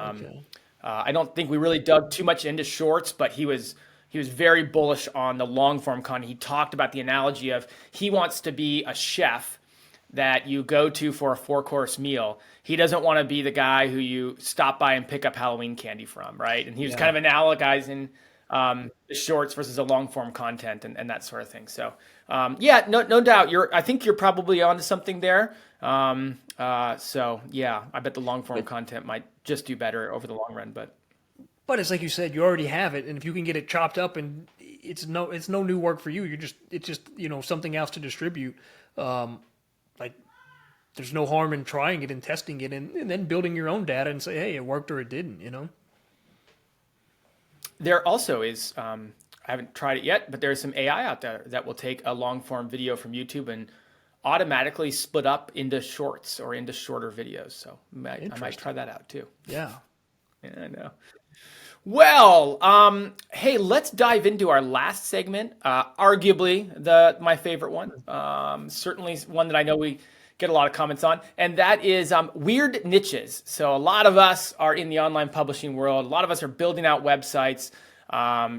I don't think we really dug too much into shorts, but he was very bullish on the long form content. He talked about the analogy of he wants to be a chef that you go to for a 4-course meal. He doesn't want to be the guy who you stop by and pick up Halloween candy from, right? And he was kind of analogizing the shorts versus the long form content and that sort of thing. So no doubt I think you're probably onto something there. I bet the long form content might just do better over the long run, but it's like you said, you already have it, and if you can get it chopped up, and it's no new work for you. It's just something else to distribute. Like there's no harm in trying it and testing it, and then building your own data and say, hey, it worked or it didn't. There also is, I haven't tried it yet, but there's some AI out there that will take a long form video from YouTube and automatically split up into shorts or into shorter videos. So I might try that out too. Yeah. I know. Well, hey, let's dive into our last segment. Arguably my favorite one. Certainly one that I know we get a lot of comments on, and that is weird niches. So a lot of us are in the online publishing world. A lot of us are building out websites,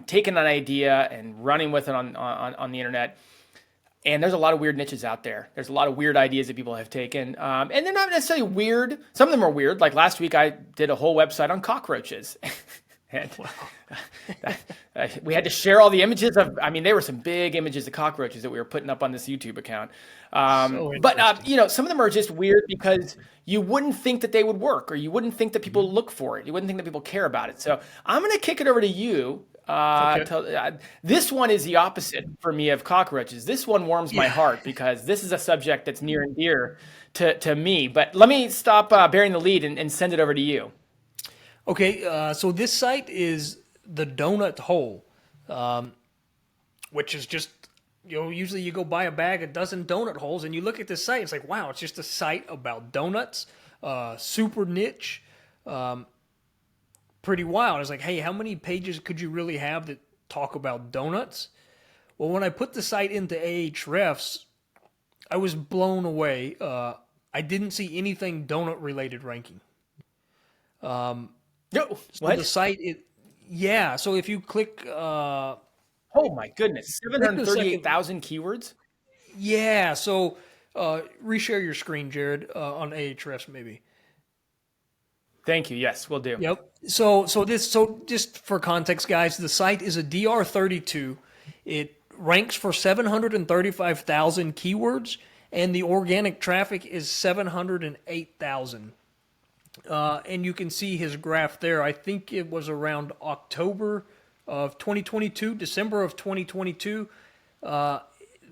taking an idea and running with it on the internet. And there's a lot of weird niches out there. There's a lot of weird ideas that people have taken. And they're not necessarily weird. Some of them are weird. Like last week, I did a whole website on cockroaches. And we had to share all the images there were some big images of cockroaches that we were putting up on this YouTube account. Some of them are just weird because you wouldn't think that they would work, or you wouldn't think that people look for it. You wouldn't think that people care about it. So I'm going to kick it over to you. This one is the opposite for me of cockroaches. This one warms my heart because this is a subject that's near and dear to me. But let me stop bearing the lead and send it over to you. Okay, so this site is the Donut Hole, which is just, usually you go buy a bag, a dozen donut holes, and you look at this site, it's like, wow, it's just a site about donuts, super niche, pretty wild. It's like, hey, how many pages could you really have that talk about donuts? Well, when I put the site into Ahrefs, I was blown away. I didn't see anything donut related ranking. No, So what? the site, yeah. So if you click, Oh my goodness, click the second, 738,000 keywords? yeah. So reshare your screen, Jared, on Ahrefs maybe. Thank you. Yes, we'll do. Yep. So just for context, guys, the site is a DR32. It ranks for 735,000 keywords, and the organic traffic is 708,000. And you can see his graph there. I think it was around October of 2022, December of 2022.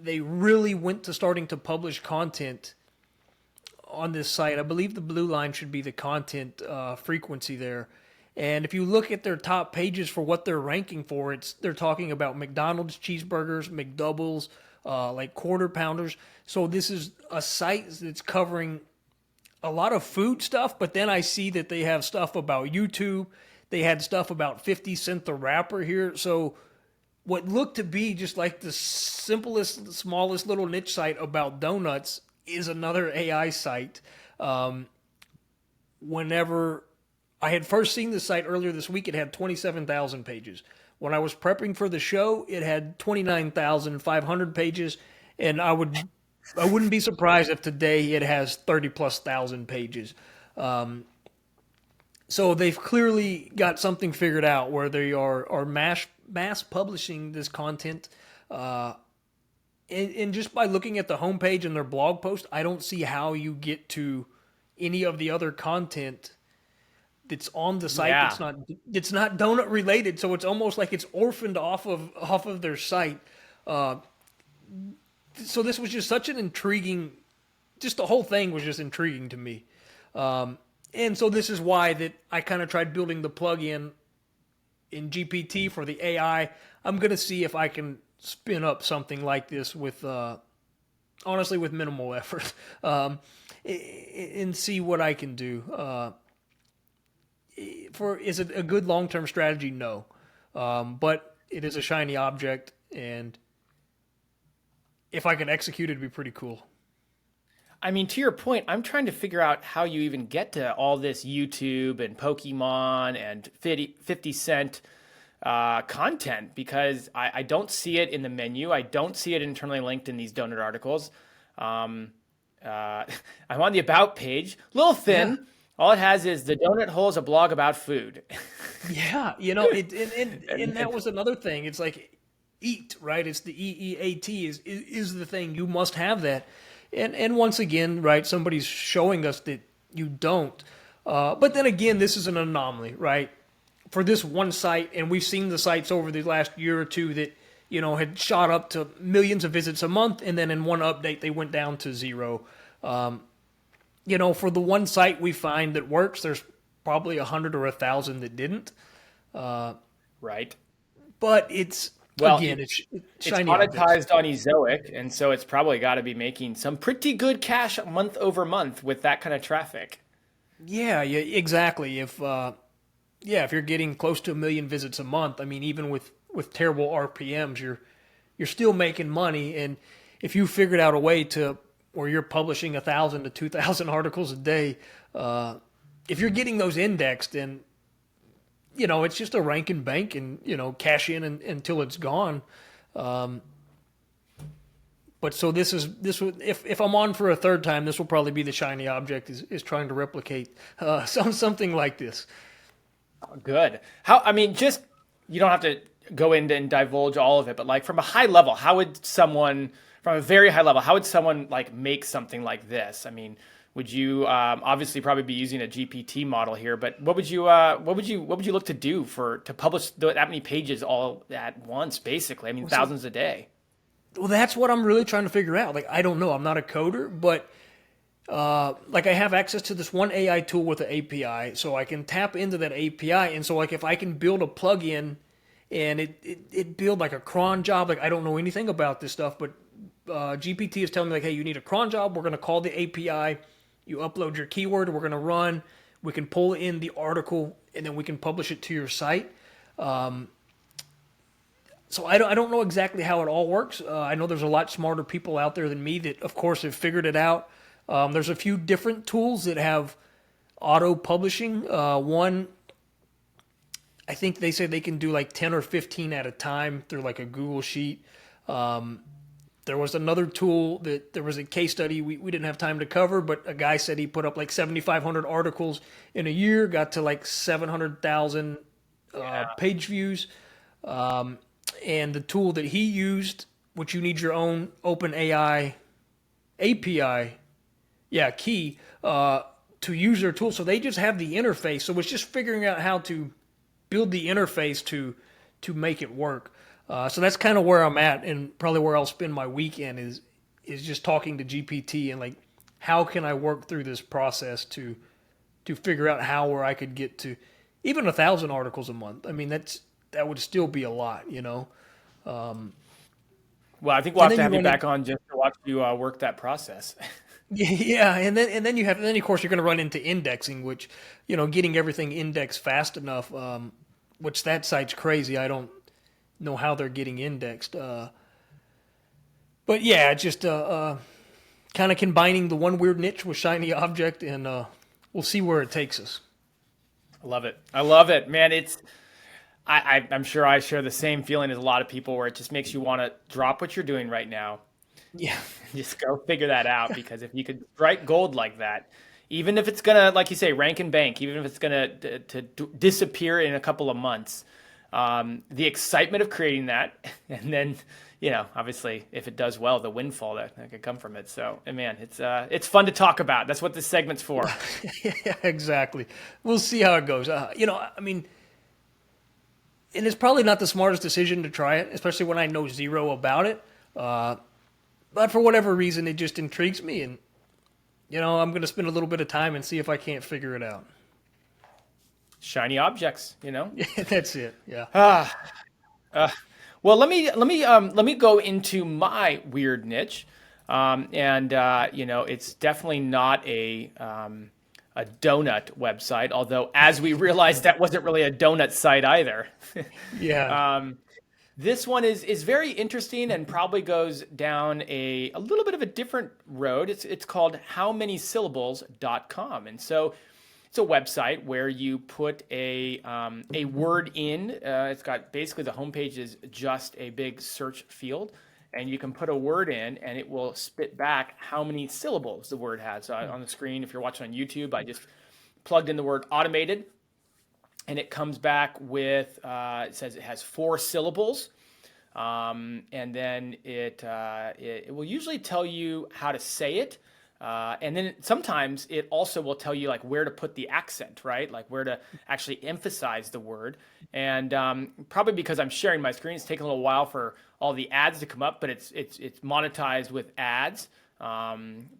They really went to starting to publish content on this site. I believe the blue line should be the content frequency there. And if you look at their top pages for what they're ranking for, they're talking about McDonald's cheeseburgers, McDoubles, like quarter pounders. So this is a site that's covering a lot of food stuff, but then I see that they have stuff about YouTube. They had stuff about 50 Cent the Rapper here. So what looked to be just like the simplest, smallest little niche site about donuts is another AI site. Whenever I had first seen the site earlier this week, it had 27,000 pages. When I was prepping for the show, it had 29,500 pages, and I wouldn't be surprised if today it has 30 plus thousand pages. So they've clearly got something figured out where they are mass publishing this content. And just by looking at the homepage and their blog post, I don't see how you get to any of the other content that's on the site Yeah. that's not donut related. So it's almost like it's orphaned off of their site. So this was just such an intriguing, just the whole thing was just intriguing to me. And so this is why that I kind of tried building the plugin in GPT for the AI. I'm going to see if I can spin up something like this with, honestly, with minimal effort, and see what I can do. Is it a good long-term strategy? No. But it is a shiny object, and if I can execute it, it'd be pretty cool. I mean, to your point, I'm trying to figure out how you even get to all this YouTube and Pokemon and 50 Cent content, because I don't see it in the menu. I don't see it internally linked in these donut articles. I'm on the About page, a little thin. Yeah. All it has is the donut hole is a blog about food. Yeah, and that was another thing. It's like eat, right? It's the EEAT is the thing. You must have that. And once again, right, somebody's showing us that you don't. But then again, this is an anomaly, right? For this one site, and we've seen the sites over the last year or two that, had shot up to millions of visits a month, and then in one update, they went down to zero. For the one site we find that works, there's probably 100 or 1,000 that didn't. Right. But it's, Well, again, it's It's shiny monetized on Ezoic, and so it's probably got to be making some pretty good cash month over month with that kind of traffic. Yeah, exactly. If you're getting close to 1 million visits a month, I mean, even with terrible RPMs, you're still making money. And if you figured out a way to where you're publishing 1,000 to 2,000 articles a day, if you're getting those indexed, and it's just a rank and bank, and cash in until it's gone. But so this would, if I'm on for a third time, this will probably be the shiny object is trying to replicate something like this. Good. Just you don't have to go into and divulge all of it, but like from a high level, from a very high level, how would someone like make something like this? I mean, would you obviously probably be using a GPT model here, but what would you look to do to publish that many pages all at once, basically? I mean, thousands a day. Well, that's what I'm really trying to figure out. Like, I don't know. I'm not a coder, but like I have access to this one AI tool with an API, so I can tap into that API. And so, like, if I can build a plugin and it build like a cron job, like I don't know anything about this stuff, but GPT is telling me like, hey, you need a cron job. We're going to call the API. You upload your keyword. We're going to run. We can pull in the article, and then we can publish it to your site. So I don't know exactly how it all works. I know there's a lot smarter people out there than me that, of course, have figured it out. There's a few different tools that have auto publishing. One, I think they say they can do like 10 or 15 at a time through like a Google Sheet. There was another tool that there was a case study we didn't have time to cover, but a guy said he put up like 7,500 articles in a year, got to like 700,000 page views. And the tool that he used, which you need your own OpenAI API, key to use their tool. So they just have the interface. So it's just figuring out how to build the interface to make it work. So that's kind of where I'm at, and probably where I'll spend my weekend is just talking to GPT and like, how can I work through this process to figure out how where I could get to even 1,000 articles a month. I mean, that would still be a lot, you know. Well, I think we'll have to have you back on just to watch you work that process. Yeah, and then of course you're going to run into indexing, which, you know, getting everything indexed fast enough, which that site's crazy. I don't know how they're getting indexed. But yeah, just kind of combining the one weird niche with shiny object, and we'll see where it takes us. I love it. I love it, man. I'm sure I share the same feeling as a lot of people, where it just makes you want to drop what you're doing right now. Yeah. Just go figure that out, because if you could strike gold like that, even if it's gonna, like you say, rank and bank, even if it's gonna to disappear in a couple of months, the excitement of creating that, and then, you know, obviously if it does well, the windfall that could come from it. So, and man, it's fun to talk about. That's what this segment's for. Yeah, exactly. We'll see how it goes. You know, I mean, and it's probably not the smartest decision to try it, especially when I know zero about it. But for whatever reason, it just intrigues me, and, you know, I'm going to spend a little bit of time and see if I can't figure it out. Shiny objects, you know. Yeah, that's it. Yeah. Well, let me go into my weird niche, and you know, it's definitely not a donut website. Although, as we realized, that wasn't really a donut site either. Yeah. This one is very interesting and probably goes down a little bit of a different road. It's called howmanysyllables.com, and so it's a website where you put a word in. It's got basically the homepage is just a big search field, and you can put a word in, and it will spit back how many syllables the word has. So on the screen, if you're watching on YouTube, I just plugged in the word automated, and it comes back with it says it has 4 syllables, and then it will usually tell you how to say it. And then sometimes it also will tell you like where to put the accent, right? Like where to actually emphasize the word. And probably because I'm sharing my screen, it's taking a little while for all the ads to come up, but it's monetized with ads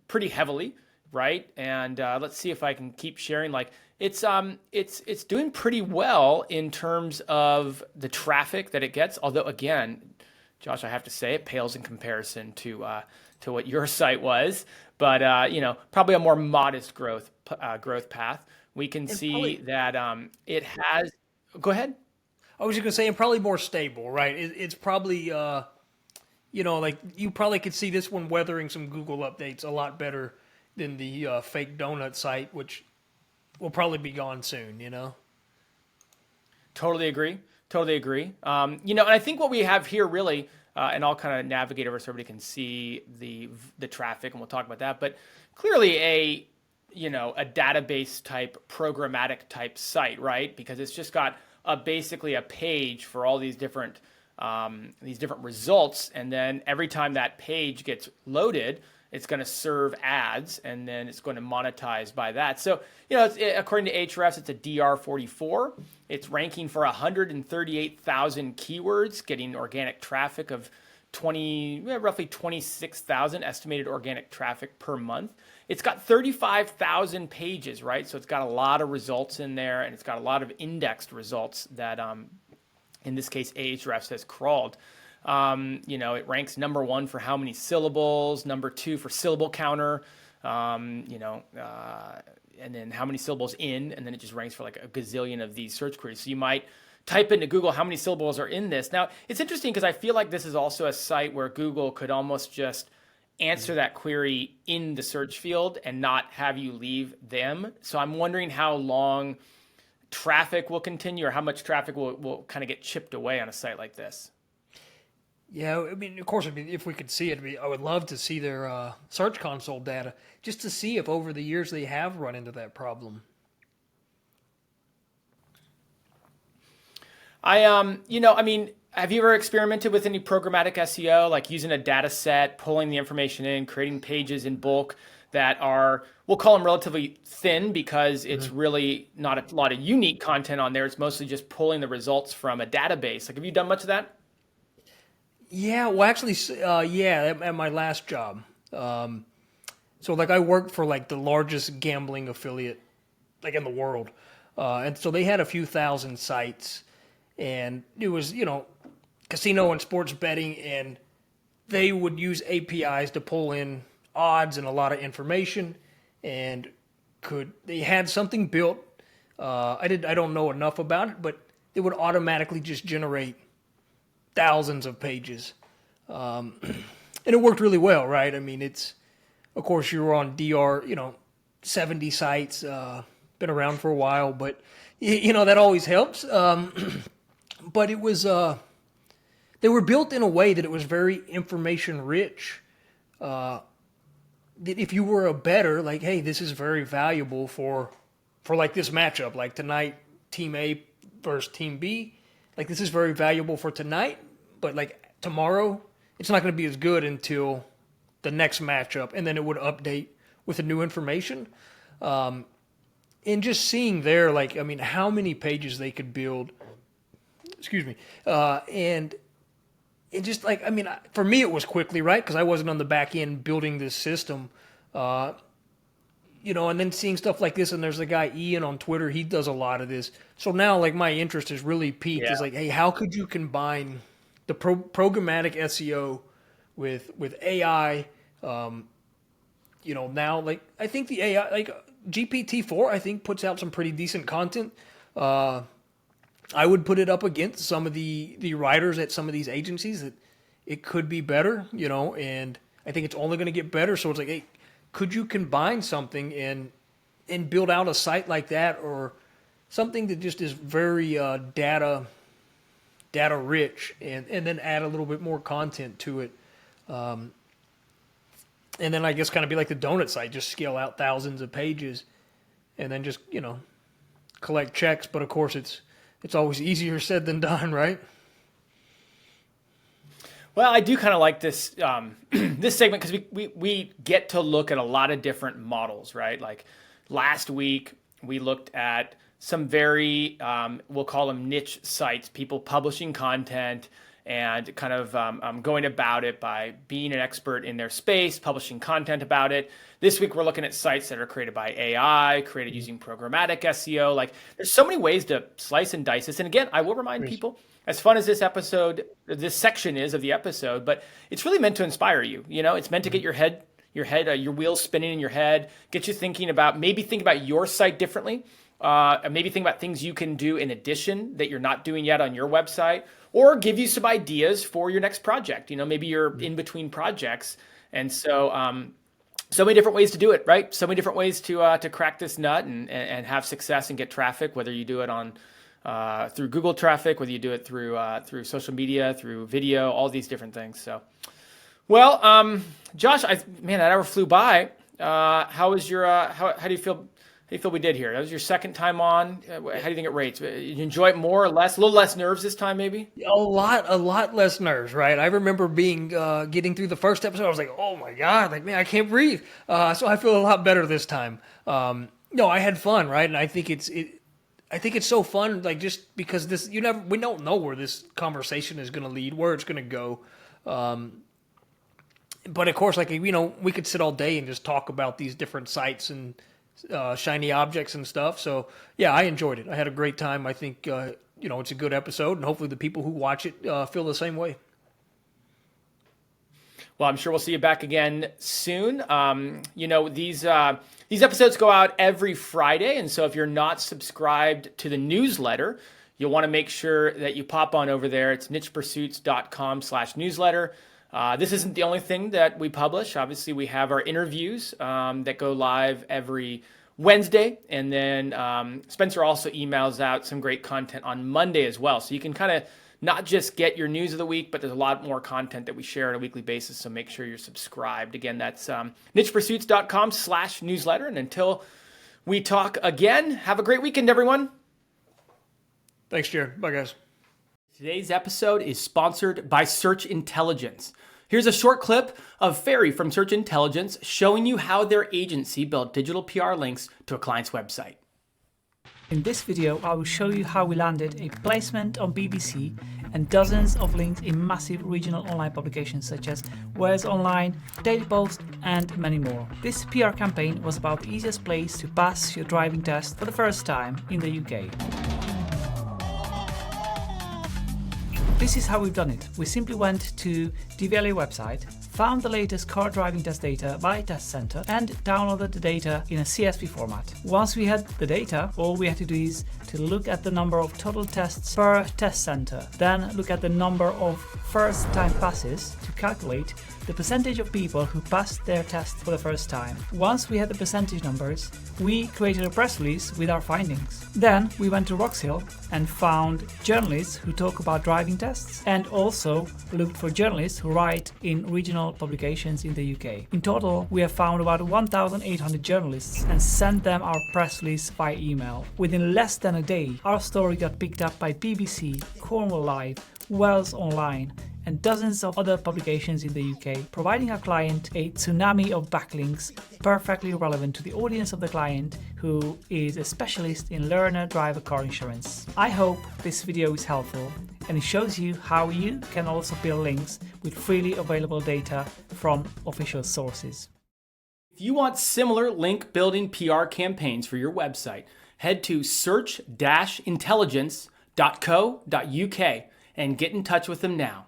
pretty heavily, right? And let's see if I can keep sharing. Like it's doing pretty well in terms of the traffic that it gets. Although again, Josh, I have to say it pales in comparison to what your site was. But you know, probably a more modest growth path. We can see that it has. Go ahead. I was just gonna say, and probably more stable, right? It's probably, you know, like you probably could see this one weathering some Google updates a lot better than the fake donut site, which will probably be gone soon. You know. Totally agree. You know, and I think what we have here really. And I'll kind of navigate over so everybody can see the traffic, and we'll talk about that. But clearly a database type, programmatic type site, right? Because it's just got basically a page for all these different results, and then every time that page gets loaded, it's going to serve ads, and then it's going to monetize by that. So, you know, according to Ahrefs, it's a DR44. It's ranking for 138,000 keywords, getting organic traffic of roughly 26,000 estimated organic traffic per month. It's got 35,000 pages, right? So it's got a lot of results in there, and it's got a lot of indexed results that, in this case, Ahrefs has crawled. You know, it ranks number 1 for how many syllables, number 2 for syllable counter, you know, and then how many syllables in, and then it just ranks for like a gazillion of these search queries. So you might type into Google how many syllables are in this. Now, it's interesting because I feel like this is also a site where Google could almost just answer that query in the search field and not have you leave them. So I'm wondering how long traffic will continue, or how much traffic will kind of get chipped away on a site like this. Yeah, I mean, of course, I mean, if we could see it, I would love to see their Search Console data just to see if over the years they have run into that problem. Have you ever experimented with any programmatic SEO, like using a data set, pulling the information in, creating pages in bulk that are, we'll call them relatively thin because it's really not a lot of unique content on there. It's mostly just pulling the results from a database. Like, have you done much of that? Yeah, well, actually, yeah, at my last job. So, like, I worked for, like, the largest gambling affiliate, like, in the world. And so they had a few thousand sites. And it was, casino and sports betting. And they would use APIs to pull in odds and a lot of information. And they had something built. I don't know enough about it, but it would automatically just generate thousands of pages. And it worked really well, right? I mean, of course, you were on DR, 70 sites, been around for a while, but, that always helps. But it was, they were built in a way that it was very information rich. That if you were a bettor, like, hey, this is very valuable for like this matchup, like tonight, Team A versus Team B. Like, this is very valuable for tonight, but like tomorrow, it's not going to be as good until the next matchup, and then it would update with the new information. And just seeing there, like, I mean, how many pages they could build, and it just, like, I mean, for me it was quickly, right? Because I wasn't on the back end building this system, and then seeing stuff like this, and there's a guy, Ian, on Twitter, he does a lot of this. So now, like, my interest is really peaked. Yeah. Is like, hey, how could you combine the programmatic SEO with AI? Now, like, I think the AI, like, GPT-4, I think, puts out some pretty decent content. I would put it up against some of the writers at some of these agencies that it could be better, and I think it's only going to get better. So it's like, hey, could you combine something and build out a site like that, or something that just is very data rich, and then add a little bit more content to it, and then I guess kind of be like the donut site, just scale out thousands of pages, and then just collect checks. But of course, it's always easier said than done, right? Well, I do kind of like this this segment because we get to look at a lot of different models, right? Like last week, we looked at some very, we'll call them niche sites, people publishing content and kind of going about it by being an expert in their space, publishing content about it. This week, we're looking at sites that are created by AI, created using programmatic SEO. Like, there's so many ways to slice and dice this. And again, I will remind people, as fun as this section is of the episode, but it's really meant to inspire you. It's meant to get your wheels spinning in your head, get you thinking about, maybe think about your site differently. Maybe think about things you can do in addition that you're not doing yet on your website, or give you some ideas for your next project. Maybe you're in between projects. And so, so many different ways to do it, right? So many different ways to crack this nut and have success and get traffic, whether you do it on through Google traffic, whether you do it through social media, through video, all these different things. So, well, Josh, that hour flew by. How was your? How do you feel? How do you feel we did here? That was your second time on. How do you think it rates? Did you enjoy it more or less? A little less nerves this time, maybe? A lot less nerves, right? I remember getting through the first episode. I was like, oh my God, like, man, I can't breathe. So I feel a lot better this time. No, I had fun, right? And I think it's so fun, like, just because we don't know where this conversation is going to lead, where it's going to go. But of course, like, we could sit all day and just talk about these different sites and shiny objects and stuff. So yeah, I enjoyed it. I had a great time. I think, it's a good episode, and hopefully the people who watch it feel the same way. Well, I'm sure we'll see you back again soon. These episodes go out every Friday. And so if you're not subscribed to the newsletter, you'll want to make sure that you pop on over there. It's nichepursuits.com/newsletter. This isn't the only thing that we publish. Obviously, we have our interviews that go live every Wednesday. And then Spencer also emails out some great content on Monday as well. So you can kind of not just get your news of the week, but there's a lot more content that we share on a weekly basis. So make sure you're subscribed. Again, that's nichepursuits.com/newsletter. And until we talk again, have a great weekend, everyone. Thanks, Jared. Bye, guys. Today's episode is sponsored by Search Intelligence. Here's a short clip of Ferry from Search Intelligence showing you how their agency built digital PR links to a client's website. In this video, I will show you how we landed a placement on BBC and dozens of links in massive regional online publications such as Wales Online, Daily Post, and many more. This PR campaign was about the easiest place to pass your driving test for the first time in the UK. This is how we've done it. We simply went to DVLA website, found the latest car driving test data by test center, and downloaded the data in a CSV format. Once we had the data, all we had to do is to look at the number of total tests per test center, then look at the number of first time passes to calculate the percentage of people who passed their test for the first time. Once we had the percentage numbers, we created a press release with our findings. Then we went to Roxhill and found journalists who talk about driving tests, and also looked for journalists who write in regional publications in the UK. In total, we have found about 1,800 journalists and sent them our press release by email. Within less than a day, our story got picked up by BBC, Cornwall Live, Wales Online, and dozens of other publications in the UK, providing our client a tsunami of backlinks perfectly relevant to the audience of the client, who is a specialist in learner driver car insurance. I hope this video is helpful and it shows you how you can also build links with freely available data from official sources. If you want similar link building PR campaigns for your website, head to search-intelligence.co.uk and get in touch with them now.